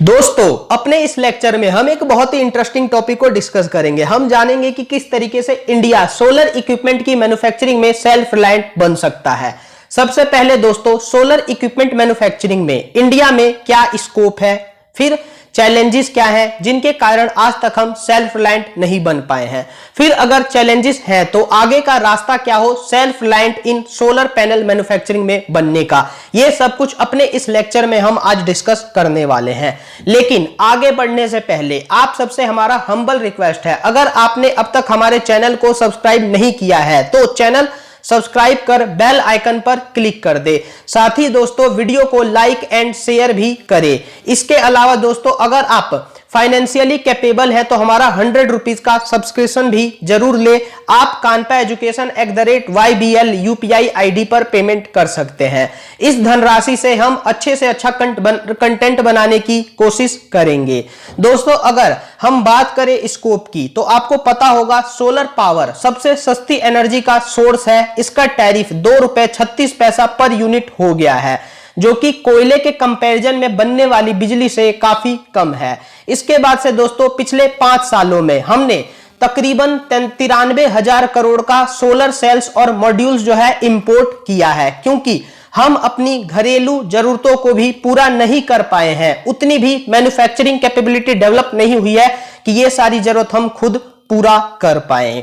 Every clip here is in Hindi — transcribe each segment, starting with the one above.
दोस्तों, अपने इस लेक्चर में हम एक बहुत ही इंटरेस्टिंग टॉपिक को डिस्कस करेंगे। हम जानेंगे कि किस तरीके से इंडिया सोलर इक्विपमेंट की मैन्युफैक्चरिंग में सेल्फ रिलायंट बन सकता है। सबसे पहले दोस्तों, सोलर इक्विपमेंट मैन्युफैक्चरिंग में इंडिया में क्या स्कोप है, फिर चैलेंजेस क्या हैं जिनके कारण आज तक हम सेल्फ रिलायंट नहीं बन पाए हैं, फिर अगर चैलेंजेस हैं तो आगे का रास्ता क्या हो सेल्फ रिलायंट इन सोलर पैनल मैन्युफैक्चरिंग में बनने का। यह सब कुछ अपने इस लेक्चर में हम आज डिस्कस करने वाले हैं। लेकिन आगे बढ़ने से पहले आप सबसे हमारा हम्बल रिक्वेस्ट है, अगर आपने अब तक हमारे चैनल को सब्सक्राइब नहीं किया है तो चैनल सब्सक्राइब कर बेल आइकन पर क्लिक कर दे। साथ ही दोस्तों वीडियो को लाइक एंड शेयर भी करें। इसके अलावा दोस्तों, अगर आप फाइनेंशियली कैपेबल है तो हमारा 100 रुपीज का सब्सक्रिप्शन भी जरूर ले। आप कानपा एजुकेशन @YBL UPI ID पर पेमेंट कर सकते हैं। इस धनराशि से हम अच्छे से अच्छा कंटेंट बनाने की कोशिश करेंगे। दोस्तों, अगर हम बात करें स्कोप की तो आपको पता होगा सोलर पावर सबसे सस्ती एनर्जी का सोर्स है। इसका टैरिफ ₹2.36 पर यूनिट हो गया है, जो कि कोयले के कंपैरिजन में बनने वाली बिजली से काफी कम है। इसके बाद से दोस्तों, पिछले 5 सालों में हमने तकरीबन 93,000 करोड़ का सोलर सेल्स और मॉड्यूल्स जो है इंपोर्ट किया है, क्योंकि हम अपनी घरेलू जरूरतों को भी पूरा नहीं कर पाए हैं। उतनी भी मैन्युफैक्चरिंग कैपेबिलिटी डेवलप नहीं हुई है कि ये सारी जरूरत हम खुद पूरा कर पाए।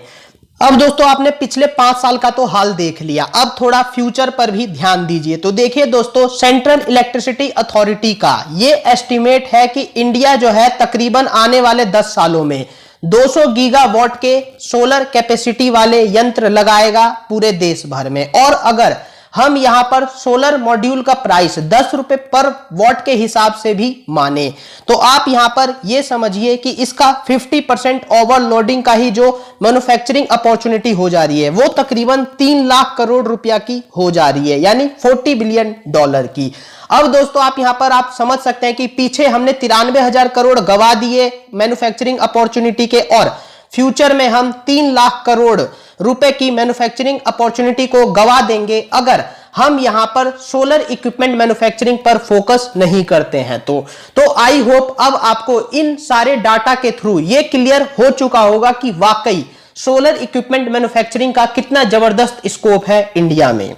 अब दोस्तों, आपने पिछले 5 साल का तो हाल देख लिया, अब थोड़ा फ्यूचर पर भी ध्यान दीजिए। तो देखिए दोस्तों, सेंट्रल इलेक्ट्रिसिटी अथॉरिटी का ये एस्टिमेट है कि इंडिया जो है तकरीबन आने वाले 10 सालों में 200 गीगावाट के सोलर कैपेसिटी वाले यंत्र लगाएगा पूरे देश भर में। और अगर हम यहां पर सोलर मॉड्यूल का प्राइस 10 रुपए पर वॉट के हिसाब से भी माने तो आप यहां पर यह समझिए कि इसका 50% ओवरलोडिंग का ही जो मैन्युफैक्चरिंग अपॉर्चुनिटी हो जा रही है वो तकरीबन 3 लाख करोड़ रुपया की हो जा रही है, यानी $40 बिलियन की। अब दोस्तों, आप यहां पर आप समझ सकते हैं कि पीछे हमने 93,000 करोड़ गवा दिए मैन्युफैक्चरिंग अपॉर्चुनिटी के, और फ्यूचर में हम 3 लाख करोड़ रुपए की मैन्युफैक्चरिंग अपॉर्चुनिटी को गवा देंगे अगर हम यहां पर सोलर इक्विपमेंट मैन्युफैक्चरिंग पर फोकस नहीं करते हैं। तो आई होप अब आपको इन सारे डाटा के थ्रू ये क्लियर हो चुका होगा कि वाकई सोलर इक्विपमेंट मैन्युफैक्चरिंग का कितना जबरदस्त स्कोप है इंडिया में।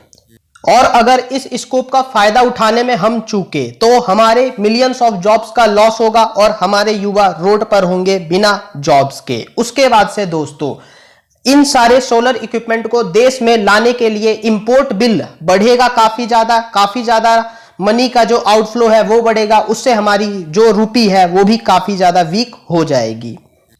और अगर इस स्कोप का फायदा उठाने में हम चूके तो हमारे मिलियंस ऑफ जॉब्स का लॉस होगा और हमारे युवा रोड पर होंगे बिना जॉब्स के। उसके बाद से दोस्तों, इन सारे सोलर इक्विपमेंट को देश में लाने के लिए इंपोर्ट बिल बढ़ेगा काफी ज्यादा मनी का जो आउटफ्लो है वो बढ़ेगा, उससे हमारी जो रूपी है वो भी काफी ज्यादा वीक हो जाएगी।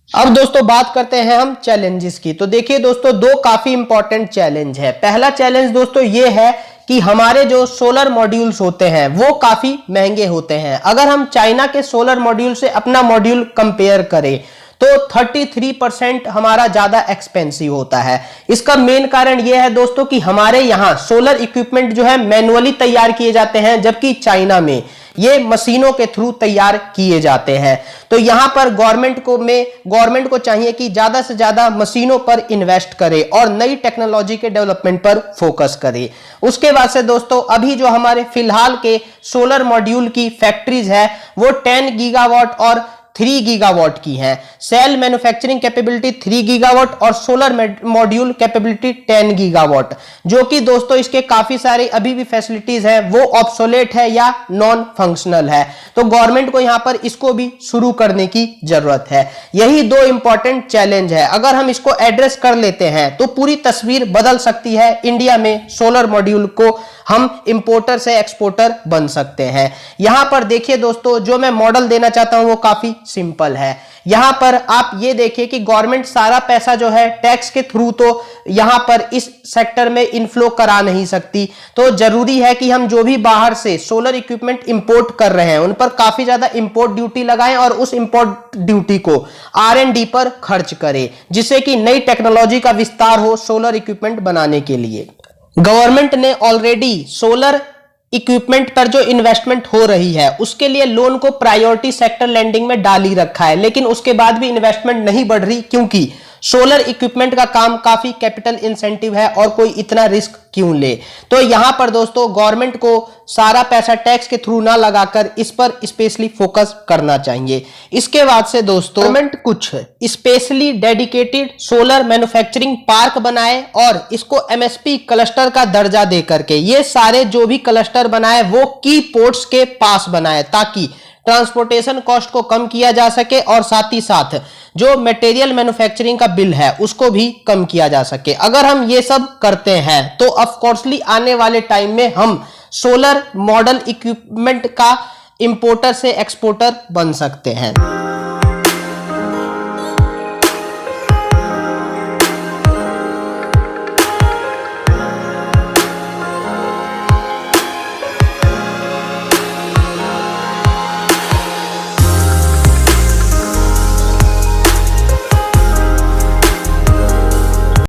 अब दोस्तों, बात करते हैं हम चैलेंजेस की। तो देखिए दोस्तों, 2 काफी इंपॉर्टेंट चैलेंज है। पहला चैलेंज दोस्तों ये है कि हमारे जो सोलर मॉड्यूल्स होते हैं वो काफी महंगे होते हैं। अगर हम चाइना के सोलर मॉड्यूल से अपना मॉड्यूल कंपेयर करें तो 33% हमारा ज्यादा एक्सपेंसिव होता है। इसका मेन कारण यह है दोस्तों कि हमारे यहाँ सोलर इक्विपमेंट जो है मैनुअली तैयार किए जाते हैं, जबकि चाइना में ये मशीनों के थ्रू तैयार किए जाते हैं। तो यहां पर गवर्नमेंट को चाहिए कि ज्यादा से ज्यादा मशीनों पर इन्वेस्ट करे और नई टेक्नोलॉजी के डेवलपमेंट पर फोकस करे। उसके बाद से दोस्तों, अभी जो हमारे फिलहाल के सोलर मॉड्यूल की फैक्ट्रीज है वो 10 गीगावाट और 3 गीगावाट की है। सेल मैन्युफैक्चरिंग कैपेबिलिटी 3 गीगावाट और सोलर मॉड्यूल कैपेबिलिटी 10 गीगावाट, जो कि दोस्तों इसके काफी सारे अभी भी फैसिलिटीज है वो ऑब्सोलेट है या नॉन फंक्शनल है। तो गवर्नमेंट को यहां पर इसको भी शुरू करने की जरूरत है। यही 2 इंपॉर्टेंट चैलेंज है। अगर हम इसको एड्रेस कर लेते हैं तो पूरी तस्वीर बदल सकती है। इंडिया में सोलर मॉड्यूल को हम इंपोर्टर से एक्सपोर्टर बन सकते हैं। यहां पर देखिए दोस्तों, जो मैं मॉडल देना चाहता हूं वो काफी सिंपल है। यहां पर आप ये देखिए कि गवर्नमेंट सारा पैसा जो है टैक्स के थ्रू तो यहां पर इस सेक्टर में इनफ्लो करा नहीं सकती। तो जरूरी है कि हम जो भी बाहर से सोलर इक्विपमेंट इंपोर्ट कर रहे हैं उन पर काफी ज्यादा इंपोर्ट ड्यूटी लगाएं और उस इंपोर्ट ड्यूटी को R&D पर खर्च करें, जिससे कि नई टेक्नोलॉजी का विस्तार हो सोलर इक्विपमेंट बनाने के लिए। गवर्नमेंट ने ऑलरेडी सोलर इक्विपमेंट पर जो इन्वेस्टमेंट हो रही है उसके लिए लोन को प्रायोरिटी सेक्टर लेंडिंग में डाल ही रखा है, लेकिन उसके बाद भी इन्वेस्टमेंट नहीं बढ़ रही, क्योंकि सोलर इक्विपमेंट का काम काफी कैपिटल इंसेंटिव है और कोई इतना रिस्क क्यों ले। तो यहां पर दोस्तों गवर्नमेंट को सारा पैसा टैक्स के थ्रू ना लगाकर इस पर स्पेशली फोकस करना चाहिए। इसके बाद से दोस्तों गवर्नमेंट कुछ specially dedicated solar manufacturing park बनाए और इसको एमएसपी क्लस्टर का दर्जा दे करके ये सारे जो भी क्लस्टर बनाए वो की पोर्ट्स के पास बनाए, ताकि ट्रांसपोर्टेशन कॉस्ट को कम किया जा सके और साथ ही साथ जो मटेरियल मैन्युफैक्चरिंग का बिल है उसको भी कम किया जा सके। अगर हम ये सब करते हैं तो ऑफकोर्सली आने वाले टाइम में हम सोलर मॉडल इक्विपमेंट का इंपोर्टर से एक्सपोर्टर बन सकते हैं।